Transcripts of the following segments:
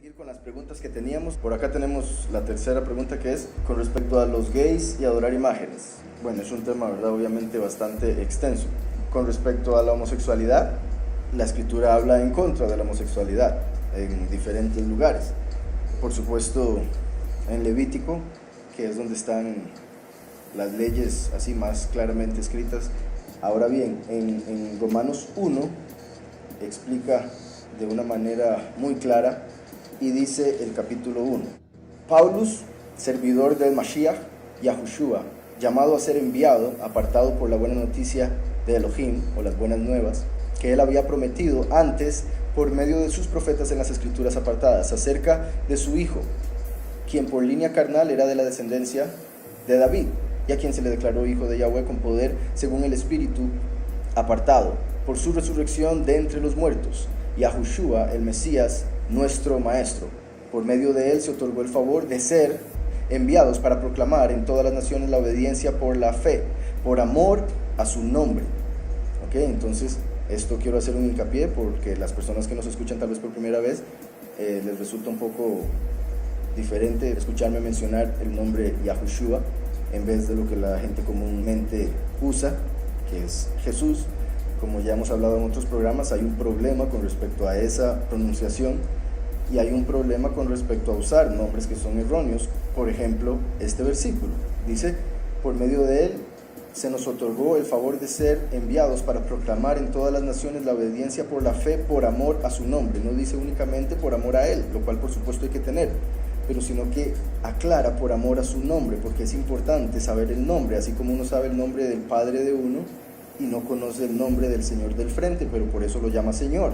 seguir con las preguntas que teníamos. Por acá tenemos la tercera pregunta, que es con respecto a los gays y adorar imágenes. Bueno, es un tema, ¿verdad?, obviamente bastante extenso. Con respecto a la homosexualidad, la escritura habla en contra de la homosexualidad en diferentes lugares. Por supuesto, en Levítico, que es donde están las leyes así más claramente escritas. Ahora bien, en Romanos 1 explica de una manera muy clara y dice el capítulo 1: Paulus, servidor del Mashiach, Yahushua, llamado a ser enviado, apartado por la buena noticia de Elohim, o las buenas nuevas, que él había prometido antes por medio de sus profetas en las escrituras apartadas, acerca de su Hijo, quien por línea carnal era de la descendencia de David, y a quien se le declaró Hijo de Yahweh con poder según el Espíritu, apartado por su resurrección de entre los muertos, Yahushua, el Mesías, nuestro Maestro. Por medio de él se otorgó el favor de ser enviados para proclamar en todas las naciones la obediencia por la fe, por amor a su nombre. ¿Ok? Entonces, esto quiero hacer un hincapié porque las personas que nos escuchan tal vez por primera vez les resulta un poco diferente escucharme mencionar el nombre Yahushua en vez de lo que la gente comúnmente usa, que es Jesús. Como ya hemos hablado en otros programas, hay un problema con respecto a esa pronunciación y hay un problema con respecto a usar nombres que son erróneos. Por ejemplo, este versículo dice: por medio de él se nos otorgó el favor de ser enviados para proclamar en todas las naciones la obediencia por la fe, por amor a su nombre. No dice únicamente por amor a él, lo cual por supuesto hay que tener, pero sino que aclara por amor a su nombre, porque es importante saber el nombre, así como uno sabe el nombre del padre de uno y no conoce el nombre del Señor del frente, pero por eso lo llama Señor.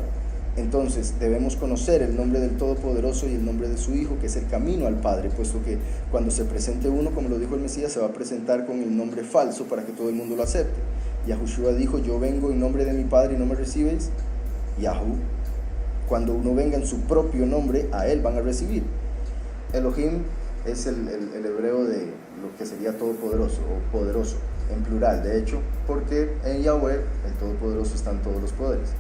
Entonces debemos conocer el nombre del Todopoderoso y el nombre de su Hijo, que es el camino al Padre, puesto que cuando se presente uno, como lo dijo el Mesías, se va a presentar con el nombre falso para que todo el mundo lo acepte. Yahushua dijo: yo vengo en nombre de mi Padre y no me recibéis. Yahu, cuando uno venga en su propio nombre, a él van a recibir. Elohim es el hebreo de lo que sería todopoderoso o poderoso, en plural, de hecho, porque en Yahweh, el Todopoderoso, están todos los poderes.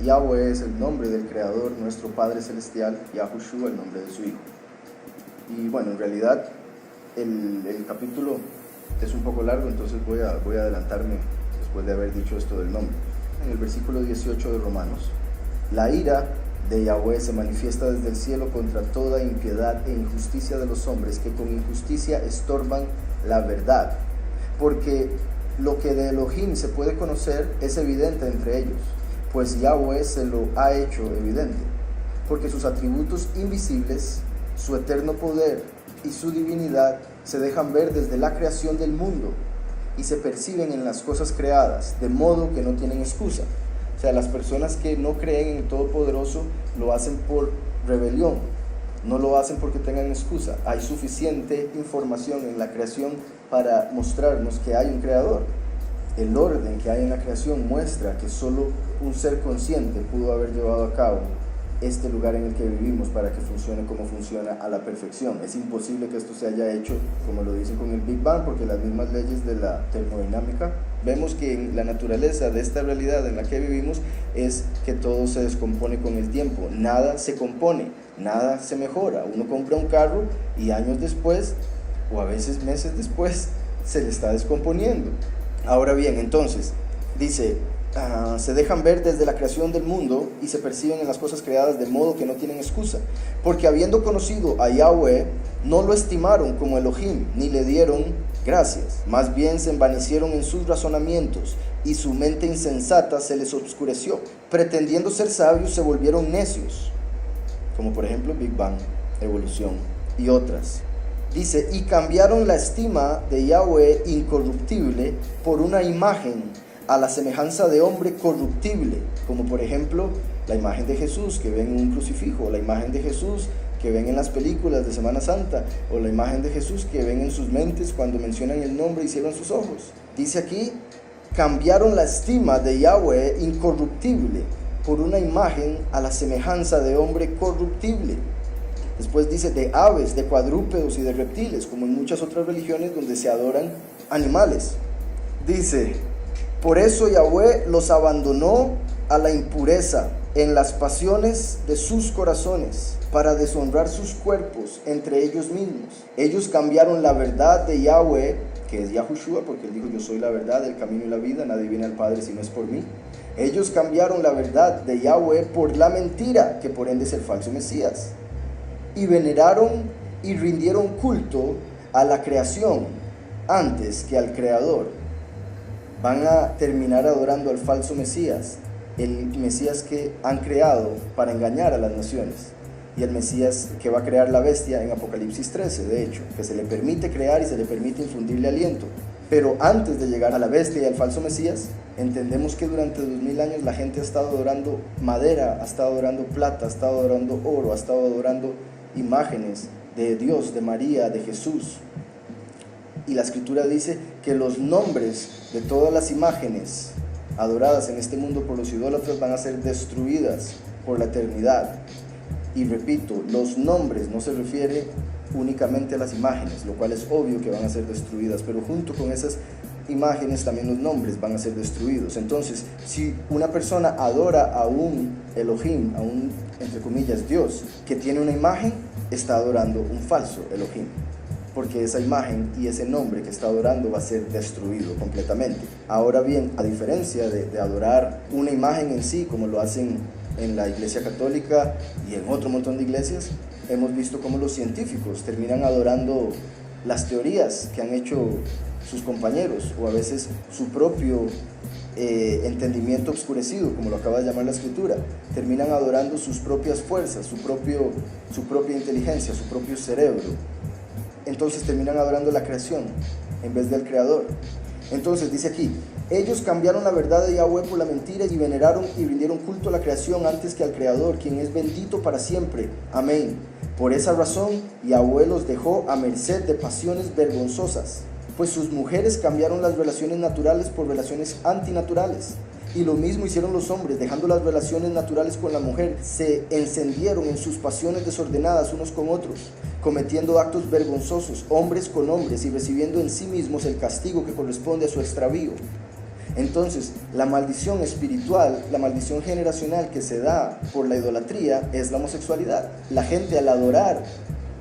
Yahweh es el nombre del Creador, nuestro Padre Celestial, Yahushua el nombre de su Hijo. Y bueno, en realidad el capítulo es un poco largo, entonces voy a adelantarme después de haber dicho esto del nombre. En el versículo 18 de Romanos: la ira de Yahweh se manifiesta desde el cielo contra toda impiedad e injusticia de los hombres que con injusticia estorban la verdad, porque lo que de Elohim se puede conocer es evidente entre ellos, pues Yahweh se lo ha hecho evidente, porque sus atributos invisibles, su eterno poder y su divinidad se dejan ver desde la creación del mundo y se perciben en las cosas creadas, de modo que no tienen excusa. O sea, las personas que no creen en el Todopoderoso lo hacen por rebelión, no lo hacen porque tengan excusa. Hay suficiente información en la creación para mostrarnos que hay un creador. El orden que hay en la creación muestra que solo un ser consciente pudo haber llevado a cabo este lugar en el que vivimos para que funcione como funciona a la perfección. Es imposible que esto se haya hecho como lo dicen con el Big Bang, porque las mismas leyes de la termodinámica, vemos que en la naturaleza de esta realidad en la que vivimos es que todo se descompone con el tiempo. Nada se compone, nada se mejora. Uno compra un carro y años después, o a veces meses después, se le está descomponiendo. Ahora bien, entonces, dice: se dejan ver desde la creación del mundo y se perciben en las cosas creadas, de modo que no tienen excusa, porque habiendo conocido a Yahweh, no lo estimaron como Elohim, ni le dieron gracias, más bien se envanecieron en sus razonamientos, y su mente insensata se les obscureció, pretendiendo ser sabios se volvieron necios, como por ejemplo Big Bang, evolución y otras. Dice: y cambiaron la estima de Yahweh incorruptible por una imagen a la semejanza de hombre corruptible, como por ejemplo la imagen de Jesús que ven en un crucifijo, o la imagen de Jesús que ven en las películas de Semana Santa, o la imagen de Jesús que ven en sus mentes cuando mencionan el nombre y cierran sus ojos. Dice aquí: cambiaron la estima de Yahweh incorruptible por una imagen a la semejanza de hombre corruptible. Después dice: de aves, de cuadrúpedos y de reptiles, como en muchas otras religiones donde se adoran animales. Dice: por eso Yahweh los abandonó a la impureza en las pasiones de sus corazones, para deshonrar sus cuerpos entre ellos mismos. Ellos cambiaron la verdad de Yahweh, que es Yahushua, porque él dijo: yo soy la verdad, el camino y la vida, nadie viene al Padre si no es por mí. Ellos cambiaron la verdad de Yahweh por la mentira, que por ende es el falso Mesías, y veneraron y rindieron culto a la creación antes que al Creador. Van a terminar adorando al falso Mesías, el Mesías que han creado para engañar a las naciones, y el Mesías que va a crear la bestia en Apocalipsis 13, de hecho, que se le permite crear y se le permite infundirle aliento. Pero antes de llegar a la bestia y al falso Mesías, entendemos que durante 2000 años la gente ha estado adorando madera, ha estado adorando plata, ha estado adorando oro, ha estado adorando imágenes de Dios, de María, de Jesús. Y la Escritura dice que los nombres de todas las imágenes adoradas en este mundo por los idólatras van a ser destruidas por la eternidad. Y repito, los nombres no se refiere únicamente a las imágenes, lo cual es obvio que van a ser destruidas, pero junto con esas imágenes también los nombres van a ser destruidos. Entonces, si una persona adora a un Elohim, a un, entre comillas, Dios, que tiene una imagen, está adorando un falso Elohim, porque esa imagen y ese nombre que está adorando va a ser destruido completamente. Ahora bien, a diferencia de adorar una imagen en sí, como lo hacen en la Iglesia Católica y en otro montón de iglesias, hemos visto cómo los científicos terminan adorando las teorías que han hecho sus compañeros, o a veces su propio entendimiento oscurecido, como lo acaba de llamar la Escritura. Terminan adorando sus propias fuerzas, su propia inteligencia, su propio cerebro. Entonces terminan adorando la creación en vez del Creador. Entonces dice aquí: ellos cambiaron la verdad de Yahweh por la mentira y veneraron y rindieron culto a la creación antes que al Creador, quien es bendito para siempre. Amén. Por esa razón Yahweh los dejó a merced de pasiones vergonzosas, pues sus mujeres cambiaron las relaciones naturales por relaciones antinaturales. Y lo mismo hicieron los hombres, dejando las relaciones naturales con la mujer, se encendieron en sus pasiones desordenadas unos con otros, cometiendo actos vergonzosos, hombres con hombres, y recibiendo en sí mismos el castigo que corresponde a su extravío. Entonces, la maldición espiritual, la maldición generacional que se da por la idolatría es la homosexualidad. La gente, al adorar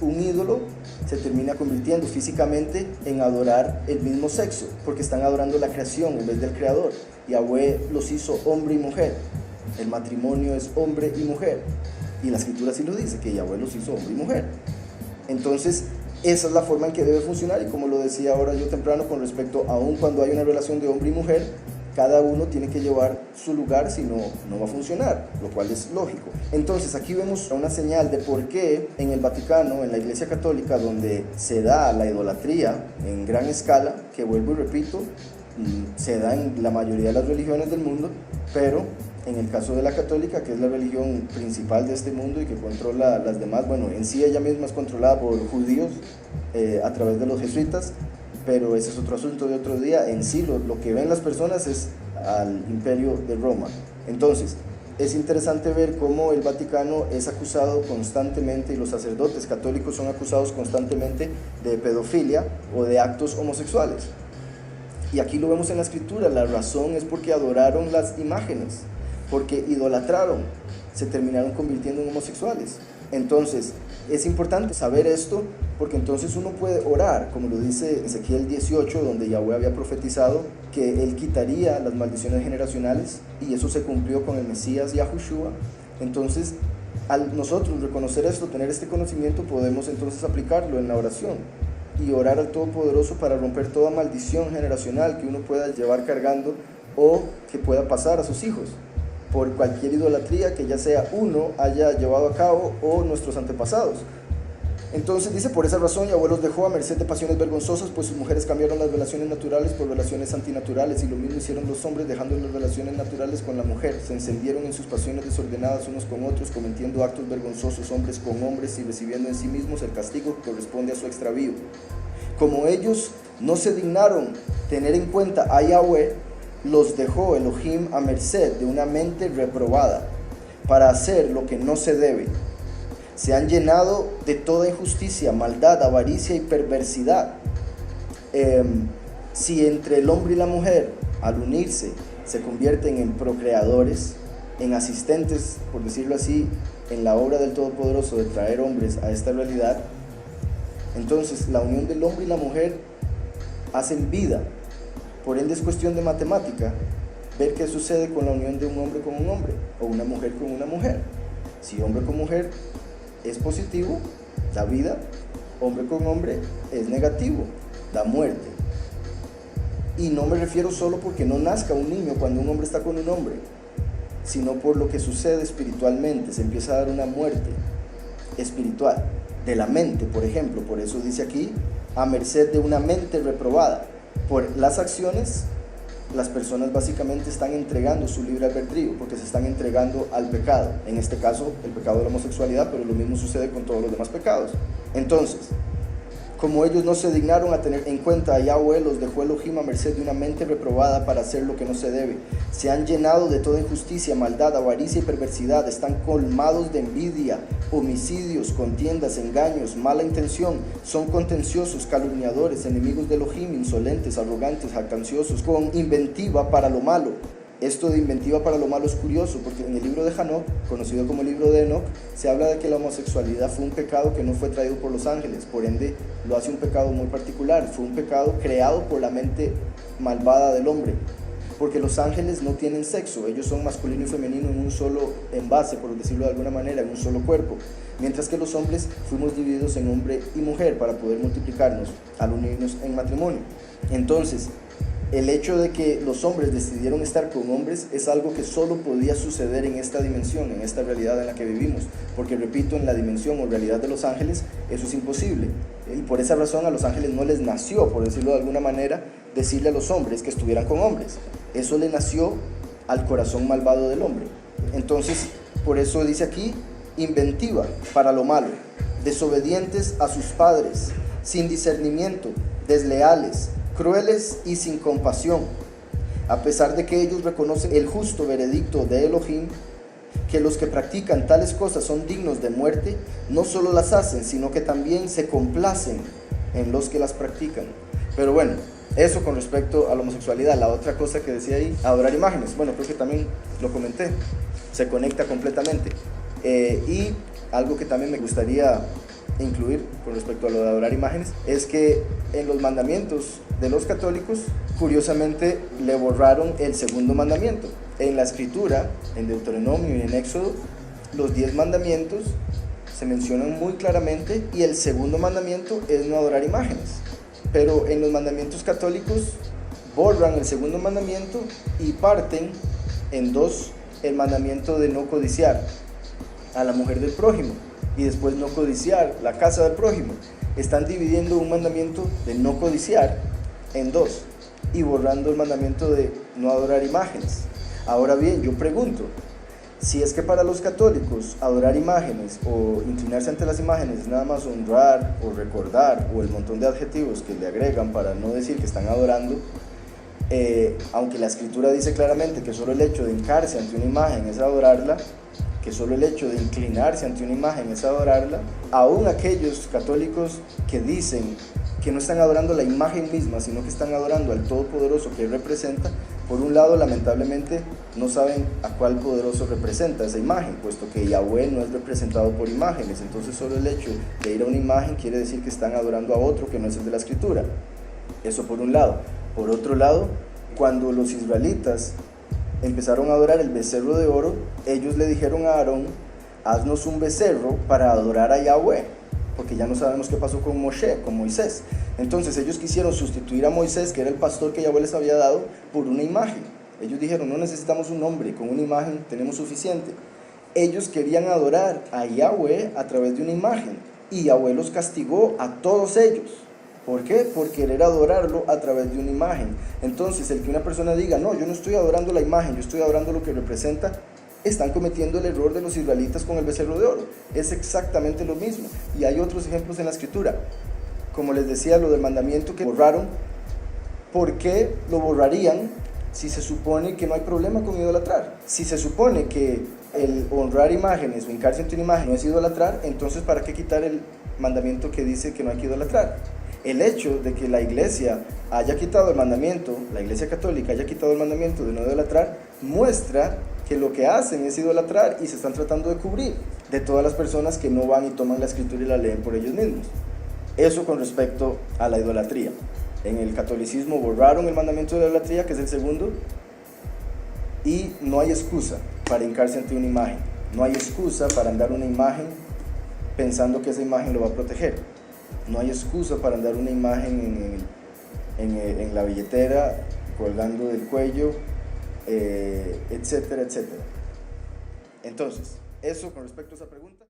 un ídolo, se termina convirtiendo físicamente en adorar el mismo sexo, porque están adorando la creación en vez del Creador. Yahweh los hizo hombre y mujer. El matrimonio es hombre y mujer, y la Escritura sí lo dice, que Yahweh los hizo hombre y mujer. Entonces, esa es la forma en que debe funcionar, y como lo decía ahora yo temprano con respecto, aun cuando hay una relación de hombre y mujer, cada uno tiene que llevar su lugar, si no, no va a funcionar, lo cual es lógico. Entonces aquí vemos una señal de por qué en el Vaticano, en la Iglesia Católica, donde se da la idolatría en gran escala, que vuelvo y repito, se da en la mayoría de las religiones del mundo, pero en el caso de la católica, que es la religión principal de este mundo y que controla las demás, bueno, en sí ella misma es controlada por judíos a través de los jesuitas, pero ese es otro asunto de otro día. En sí lo que ven las personas es al imperio de Roma. Entonces, es interesante ver cómo el Vaticano es acusado constantemente, y los sacerdotes católicos son acusados constantemente de pedofilia o de actos homosexuales. Y aquí lo vemos en la Escritura. La razón es porque adoraron las imágenes, porque idolatraron, se terminaron convirtiendo en homosexuales. Entonces, es importante saber esto, porque entonces uno puede orar, como lo dice Ezequiel 18, donde Yahweh había profetizado que Él quitaría las maldiciones generacionales, y eso se cumplió con el Mesías Yahushua. Entonces, al nosotros reconocer esto, tener este conocimiento, podemos entonces aplicarlo en la oración y orar al Todopoderoso para romper toda maldición generacional que uno pueda llevar cargando o que pueda pasar a sus hijos por cualquier idolatría que ya sea uno haya llevado a cabo o nuestros antepasados. Entonces dice: por esa razón Yahweh los dejó a merced de pasiones vergonzosas, pues sus mujeres cambiaron las relaciones naturales por relaciones antinaturales, y lo mismo hicieron los hombres, dejando las relaciones naturales con la mujer, se encendieron en sus pasiones desordenadas unos con otros, cometiendo actos vergonzosos, hombres con hombres, y recibiendo en sí mismos el castigo que corresponde a su extravío. Como ellos no se dignaron tener en cuenta a Yahweh, los dejó Elohim a merced de una mente reprobada para hacer lo que no se debe. Se han llenado de toda injusticia, maldad, avaricia y perversidad. Si entre el hombre y la mujer, al unirse, se convierten en procreadores, en asistentes, por decirlo así, en la obra del Todopoderoso de traer hombres a esta realidad, entonces la unión del hombre y la mujer hacen vida. Por ende es cuestión de matemática ver qué sucede con la unión de un hombre con un hombre o una mujer con una mujer. Si hombre con mujer es positivo, da vida. Hombre con hombre es negativo, da muerte. Y no me refiero solo porque no nazca un niño cuando un hombre está con un hombre, sino por lo que sucede espiritualmente. Se empieza a dar una muerte espiritual de la mente, por ejemplo. Por eso dice aquí, a merced de una mente reprobada. Por las acciones, las personas básicamente están entregando su libre albedrío, porque se están entregando al pecado. En este caso, el pecado de la homosexualidad, pero lo mismo sucede con todos los demás pecados. Entonces, como ellos no se dignaron a tener en cuenta a Yahweh, los dejó Elohim a merced de una mente reprobada para hacer lo que no se debe. Se han llenado de toda injusticia, maldad, avaricia y perversidad. Están colmados de envidia, homicidios, contiendas, engaños, mala intención. Son contenciosos, calumniadores, enemigos de Elohim, insolentes, arrogantes, jactanciosos, con inventiva para lo malo. Esto de inventiva para lo malo es curioso, porque en el libro de Hanoc, conocido como el libro de Enoch, se habla de que la homosexualidad fue un pecado que no fue traído por los ángeles, por ende lo hace un pecado muy particular. Fue un pecado creado por la mente malvada del hombre, porque los ángeles no tienen sexo, ellos son masculino y femenino en un solo envase, por decirlo de alguna manera, en un solo cuerpo, mientras que los hombres fuimos divididos en hombre y mujer para poder multiplicarnos al unirnos en matrimonio. Entonces, el hecho de que los hombres decidieron estar con hombres es algo que solo podía suceder en esta dimensión, en esta realidad en la que vivimos, porque repito, en la dimensión o realidad de los ángeles eso es imposible, y por esa razón a los ángeles no les nació, por decirlo de alguna manera, decirle a los hombres que estuvieran con hombres. Eso le nació al corazón malvado del hombre. Entonces, por eso dice aquí, inventiva para lo malo, desobedientes a sus padres, sin discernimiento, desleales, crueles y sin compasión, a pesar de que ellos reconocen el justo veredicto de Elohim, que los que practican tales cosas son dignos de muerte, no solo las hacen, sino que también se complacen en los que las practican. Pero bueno, eso con respecto a la homosexualidad. La otra cosa que decía ahí, adorar imágenes, bueno, creo que también lo comenté, se conecta completamente. Y algo que también me gustaría incluir con respecto a lo de adorar imágenes es que en los mandamientos de los católicos, curiosamente le borraron el segundo mandamiento. En la escritura, en Deuteronomio y en Éxodo, los 10 mandamientos se mencionan muy claramente y el segundo mandamiento es no adorar imágenes. Pero en los mandamientos católicos borran el segundo mandamiento y parten en dos el mandamiento de no codiciar a la mujer del prójimo y después no codiciar la casa del prójimo. Están dividiendo un mandamiento de no codiciar en dos y borrando el mandamiento de no adorar imágenes. Ahora bien, yo pregunto, si es que para los católicos adorar imágenes o inclinarse ante las imágenes es nada más honrar o recordar o el montón de adjetivos que le agregan para no decir que están adorando, aunque la escritura dice claramente que solo el hecho de hincarse ante una imagen es adorarla, que solo el hecho de inclinarse ante una imagen es adorarla, aún aquellos católicos que dicen que no están adorando la imagen misma, sino que están adorando al Todopoderoso que representa, por un lado, lamentablemente, no saben a cuál poderoso representa esa imagen, puesto que Yahweh no es representado por imágenes. Entonces solo el hecho de ir a una imagen quiere decir que están adorando a otro que no es el de la escritura. Eso por un lado. Por otro lado, cuando los israelitas empezaron a adorar el becerro de oro, ellos le dijeron a Aarón, haznos un becerro para adorar a Yahweh, porque ya no sabemos qué pasó con Moshe, con Moisés. Entonces ellos quisieron sustituir a Moisés, que era el pastor que Yahweh les había dado, por una imagen. Ellos dijeron, no necesitamos un hombre, con una imagen tenemos suficiente. Ellos querían adorar a Yahweh a través de una imagen, y Yahweh los castigó a todos ellos. ¿Por qué? Por querer adorarlo a través de una imagen. Entonces, el que una persona diga, no, yo no estoy adorando la imagen, yo estoy adorando lo que representa, están cometiendo el error de los israelitas con el becerro de oro. Es exactamente lo mismo. Y hay otros ejemplos en la escritura. Como les decía, lo del mandamiento que borraron, ¿por qué lo borrarían si se supone que no hay problema con idolatrar? Si se supone que el honrar imágenes o hincarse ante una imagen no es idolatrar, entonces ¿para qué quitar el mandamiento que dice que no hay que idolatrar? El hecho de que la iglesia haya quitado el mandamiento, la iglesia católica haya quitado el mandamiento de no idolatrar, muestra que lo que hacen es idolatrar y se están tratando de cubrir de todas las personas que no van y toman la escritura y la leen por ellos mismos. Eso con respecto a la idolatría. En el catolicismo borraron el mandamiento de la idolatría, que es el segundo, y no hay excusa para hincarse ante una imagen. No hay excusa para andar una imagen pensando que esa imagen lo va a proteger. No hay excusa para andar una imagen en la billetera, colgando del cuello, etcétera, etcétera. Entonces, eso con respecto a esa pregunta.